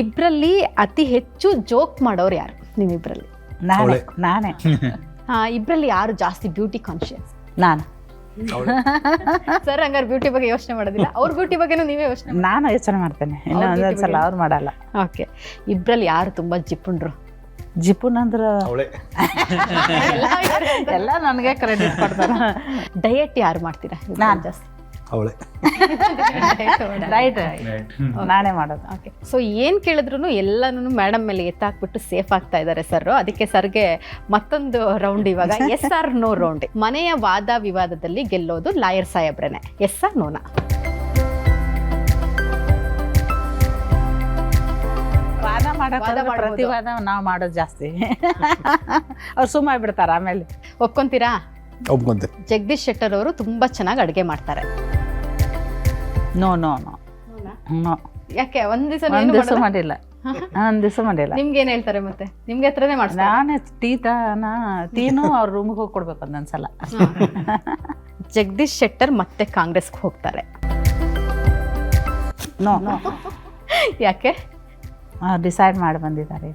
ಇಬ್ಬರಲ್ಲಿ ಅತಿ ಹೆಚ್ಚು ಜೋಕ್ ಮಾಡೋರು ಯಾರು ನಿಮ್ಮಿಬ್ಬರಲ್ಲಿ? ನಾನೇ ಇಬ್ಬರಲ್ಲಿ ಯಾರು ಜಾಸ್ತಿ ಬ್ಯೂಟಿ ಕಾನ್ಶಿಯಸ್? ನಾನು ಸರ್ ಹಂಗಾರೆ ಬ್ಯೂಟಿ ಬಗ್ಗೆ ಯೋಚನೆ ಮಾಡೋದಿಲ್ಲ, ಅವ್ರ ಬ್ಯೂಟಿ ಬಗ್ಗೆನೂ ನೀವೇ ಯೋಚನೆ? ನಾನು ಯೋಚನೆ ಮಾಡ್ತೇನೆ, ಇನ್ನು ಒಂದೊಂದ್ಸಲ ಅವ್ರು ಮಾಡಲ್ಲ. ಓಕೆ, ಇಬ್ಬರಲ್ಲಿ ಯಾರು ತುಂಬಾ ಜಿಪುಣ್ರು? ಜಿಪುನ್ ಅಂದ್ರ ಎಲ್ಲ ನನಗೆ ಕ್ರೆಡಿಟ್ ಕೊಡ್ತಾರ. ಡಯಟ್ ಯಾರು ಮಾಡ್ತೀರಾ? ನಾನು ಜಾಸ್ತಿ ಅವಳೆ. ರೈಟ್, ನಾನೇ ಮಾಡೋದು. ಓಕೆ, ಸೊ ಏನು ಕೇಳಿದ್ರು ಎಲ್ಲನೂ ಮೇಡಮ್ ಮೇಲೆ ಎತ್ತಾಕ್ಬಿಟ್ಟು ಸೇಫ್ ಆಗ್ತಾ ಇದ್ದಾರೆ ಸರ್. ಅದಕ್ಕೆ ಸರ್ಗೆ ಮತ್ತೊಂದು ರೌಂಡ್ ಇವಾಗ ಎಸ್ ಆರ್ ನೋ ರೌಂಡ್. ಮನೆಯ ವಾದ ವಿವಾದದಲ್ಲಿ ಗೆಲ್ಲೋದು ಲಾಯರ್ ಸಾಹೇಬ್ರೇನೆ, ಎಸ್ ಆರ್ ನೋನಾ? ವಾದ ಮಾಡೋ ಪ್ರತಿವಾದ ನಾವು ಮಾಡೋದು ಜಾಸ್ತಿ. ಅವ್ರು ಸುಮ್ಮ ಬಿಡ್ತಾರ ಆಮೇಲೆ. ಒಪ್ಕೊಂತೀರಾ? ಒಪ್ಕೊಂತೆ. ಜಗದೀಶ್ ಶೆಟ್ಟರ್ ಅವರು ತುಂಬಾ ಚೆನ್ನಾಗಿ ಅಡುಗೆ ಮಾಡ್ತಾರೆ. No no no no. ಯಾಕೆ ಒಂದ್ ದಿವಸ ಒಂದ್ ದಿವಸ ಮಾಡಿಲ್ಲ, ಒಂದ್ ದಿವಸ ಮಾಡಿಲ್ಲ. ನಿಮ್ಗೆ ಏನ್ ಹೇಳ್ತಾರೆ ಮತ್ತೆ? ನಿಮ್ಗೆ ಹತ್ರನೇ ಮಾಡ್ತಾರೆ? ನಾನೇ ಟೀನು ಅವ್ರ ರೂಮಿಗೆ ಹೋಗಿ ಕೊಡ್ಬೇಕು ಒಂದೊಂದ್ಸಲ. ಜಗದೀಶ್ ಶೆಟ್ಟರ್ ಮತ್ತೆ ಕಾಂಗ್ರೆಸ್ಗೆ ಹೋಗ್ತಾರೆ. ನೋ, ಯಾಕೆ? ಡಿಸೈಡ್ ಮಾಡಿ ಬಂದಿದ್ದಾರೆ.